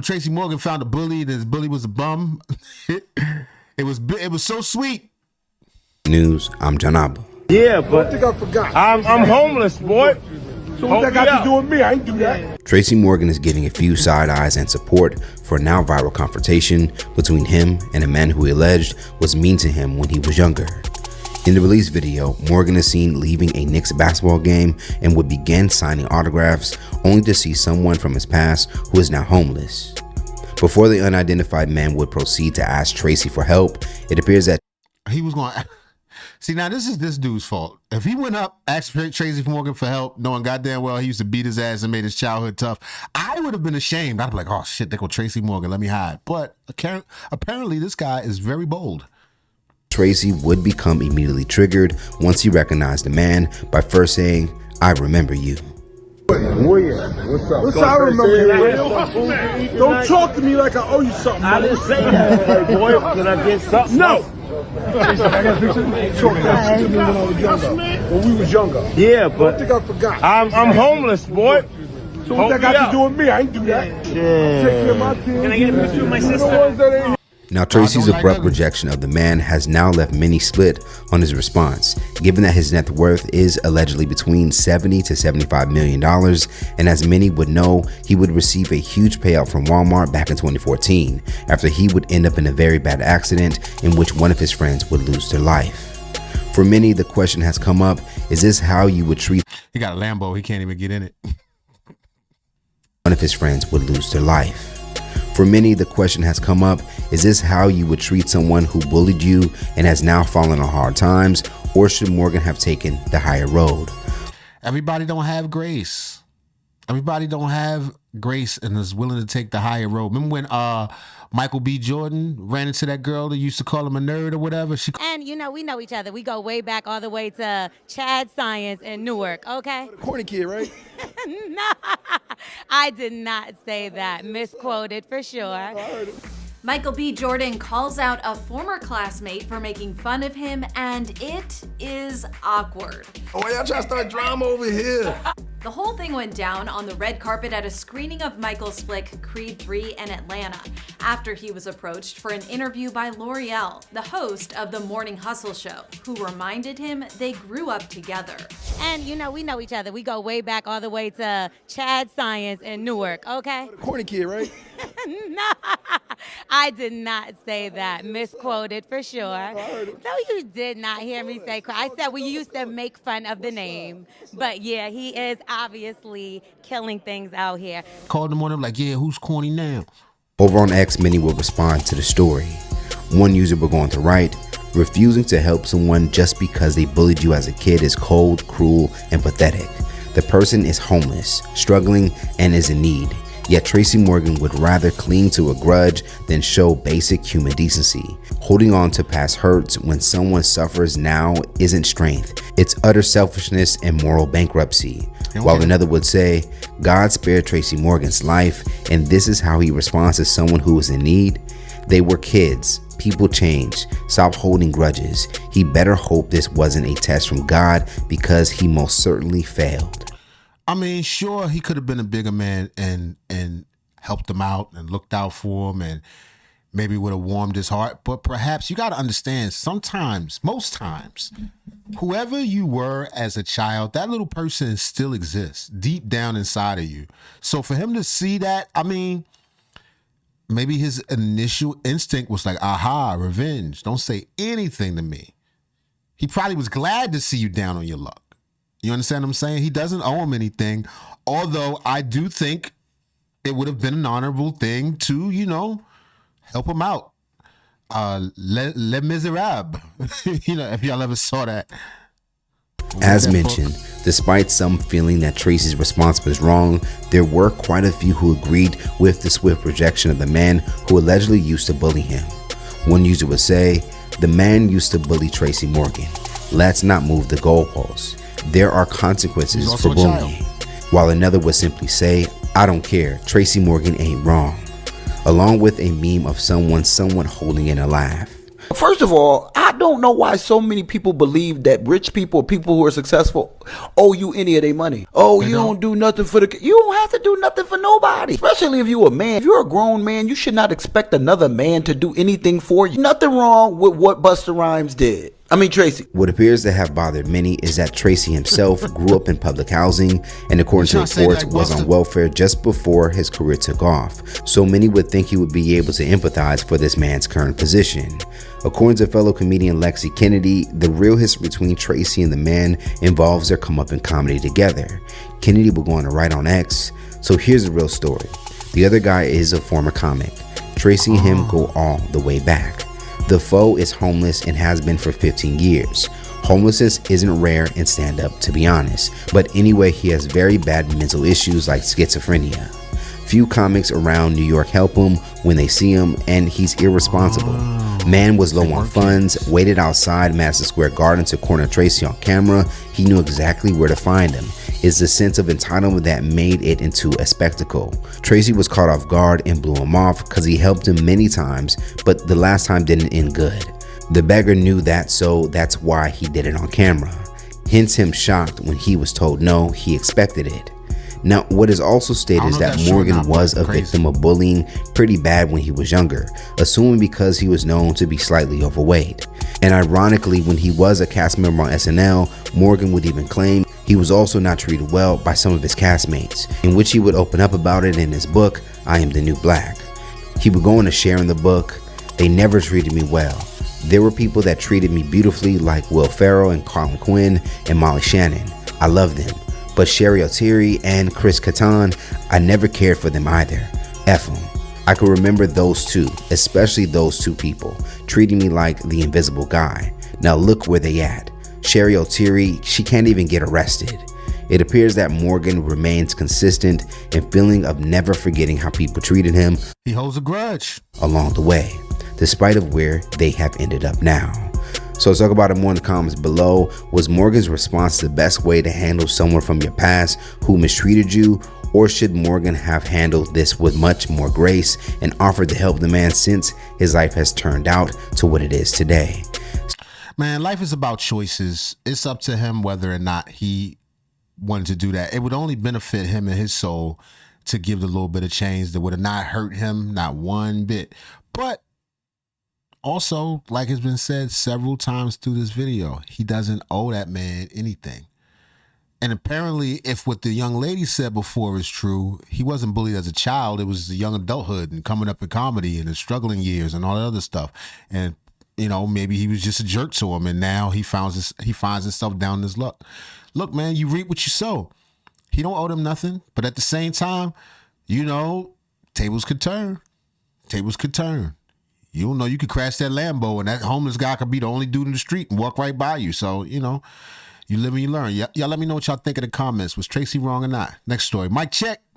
Tracy Morgan found a bully, and his bully was a bum. It was so sweet. News, I'm John Abba. Yeah, but I think I forgot. I'm homeless, boy. So what that got to do with me? I ain't do that. Tracy Morgan is getting a few side eyes and support for a now viral confrontation between him and a man who he alleged was mean to him when he was younger. In the release video, Morgan is seen leaving a Knicks basketball game and would begin signing autographs, only to see someone from his past who is now homeless. Before the unidentified man would proceed to ask Tracy for help, it appears that he was going. See, now this is this dude's fault. If he went up, asked Tracy Morgan for help, knowing goddamn well he used to beat his ass and made his childhood tough, I would have been ashamed. I'd be like, oh shit, there go Tracy Morgan, let me hide. But apparently this guy is very bold. Tracy would become immediately triggered once he recognized the man by first saying, "I remember you." Where you at? What's up? I remember you. Don't talk to me like I owe you something. I didn't say that, boy. Can I get something? No. When we was younger. Yeah, but I think I forgot. I'm homeless, boy. So what that got to do with me? I ain't do that. Yeah. Take care of my kids. Can I get a picture of my sister? Now, Tracy's abrupt rejection of the man has now left many split on his response, given that his net worth is allegedly between $70 to $75 million, and as many would know, he would receive a huge payout from Walmart back in 2014, after he would end up in a very bad accident in which one of his friends would lose their life. For many, the question has come up, is this how you would treat... He got a Lambo, he can't even get in it. One of his friends would lose their life. For many, the question has come up, is this how you would treat someone who bullied you and has now fallen on hard times, or should Morgan have taken the higher road? Everybody don't have grace. Everybody don't have grace and is willing to take the higher road. Remember when Michael B. Jordan ran into that girl that used to call him a nerd or whatever? And you know, we know each other. We go way back all the way to Chad Science in Newark, okay? Corny kid, right? No, I did not say that. Misquoted for sure. I heard it. Michael B. Jordan calls out a former classmate for making fun of him, and it is awkward. Oh, y'all trying to start drama over here? The whole thing went down on the red carpet at a screening of Michael's flick Creed 3 in Atlanta, after he was approached for an interview by L'Oreal, the host of the Morning Hustle show, who reminded him they grew up together. And you know, we know each other. We go way back all the way to Chad Science in Newark, okay? Corny kid, right? No, I did not say that. Misquoted for sure. I heard it. No, you did not hear me say. I said we used to make fun of the name. But yeah, he is obviously killing things out here. Called him on him like, yeah, who's corny now? Over on X, many will respond to the story. One user will go on to write, refusing to help someone just because they bullied you as a kid is cold, cruel, and pathetic. The person is homeless, struggling, and is in need. Yet Tracy Morgan would rather cling to a grudge than show basic human decency. Holding on to past hurts when someone suffers now isn't strength. It's utter selfishness and moral bankruptcy. While another would say, God spared Tracy Morgan's life, and this is how he responds to someone who is in need. They were kids. People change. Stop holding grudges. He better hope this wasn't a test from God, because he most certainly failed. I mean, sure, he could have been a bigger man and helped him out and looked out for him and maybe would have warmed his heart. But perhaps you got to understand, sometimes, most times, whoever you were as a child, that little person still exists deep down inside of you. So for him to see that, I mean, maybe his initial instinct was like, aha, revenge. Don't say anything to me. He probably was glad to see you down on your luck. You understand what I'm saying? He doesn't owe him anything, although I do think it would have been an honorable thing to, you know, help him out. Les Miserables, you know, if y'all ever saw that. As mentioned, despite some feeling that Tracy's response was wrong, there were quite a few who agreed with the swift rejection of the man who allegedly used to bully him. One user would say, the man used to bully Tracy Morgan. Let's not move the goalposts. There are consequences for bullying. While another would simply say, I don't care, Tracy Morgan ain't wrong. Along with a meme of someone somewhat holding in a laugh. First of all, I I don't know why so many people believe that rich people, people who are successful, owe you any of their money. Oh, you don't do nothing for the... You don't have to do nothing for nobody. Especially if you're a man. If you're a grown man, you should not expect another man to do anything for you. Nothing wrong with what Busta Rhymes did. I mean, Tracy. What appears to have bothered many is that Tracy himself grew up in public housing and, according to reports, was on welfare just before his career took off. So many would think he would be able to empathize for this man's current position. According to fellow comedian Lexi Kennedy, the real history between Tracy and the man involves their come-up-in comedy together. Kennedy will go on to write on X, so here's the real story. The other guy is a former comic. Tracy and him go all the way back. The foe is homeless and has been for 15 years. Homelessness isn't rare in stand-up, to be honest, but anyway, he has very bad mental issues like schizophrenia. Few comics around New York help him when they see him, and he's irresponsible. Man was low on funds, waited outside Madison Square Garden to corner Tracy on camera. He knew exactly where to find him. It's the sense of entitlement that made it into a spectacle. Tracy was caught off guard and blew him off because he helped him many times, but the last time didn't end good. The beggar knew that, so that's why he did it on camera. Hence him shocked when he was told no, he expected it. Now, what is also stated is that Morgan was a victim of bullying pretty bad when he was younger, assuming because he was known to be slightly overweight. And ironically, when he was a cast member on SNL, Morgan would even claim he was also not treated well by some of his castmates, in which he would open up about it in his book, I Am the New Black. He would go on to share in the book, "They never treated me well. There were people that treated me beautifully like Will Ferrell and Colin Quinn and Molly Shannon. I loved them. But Sherry O'Terry and Chris Kattan, I never cared for them either. F them. I can remember those two, especially those two people, treating me like the invisible guy. Now look where they at. Sherry O'Terry, she can't even get arrested." It appears that Morgan remains consistent in feeling of never forgetting how people treated him. He holds a grudge Along the way, despite of where they have ended up now. So let's talk about it more in the comments below. Was Morgan's response the best way to handle someone from your past who mistreated you? Or should Morgan have handled this with much more grace and offered to help the man since his life has turned out to what it is today? Man, life is about choices. It's up to him whether or not he wanted to do that. It would only benefit him and his soul to give the little bit of change that would have not hurt him, not one bit. But also, like has been said several times through this video, he doesn't owe that man anything. And apparently, if what the young lady said before is true, he wasn't bullied as a child. It was the young adulthood and coming up in comedy and the struggling years and all that other stuff. And you know, maybe he was just a jerk to him, and now he finds himself down this luck. Look, man, you reap what you sow. He don't owe them nothing, but at the same time, you know, tables could turn. Tables could turn. You don't know, you could crash that Lambo, and that homeless guy could be the only dude in the street and walk right by you. So, you know, you live and you learn. Y'all let me know what y'all think in the comments. Was Tracy wrong or not? Next story. Mic check.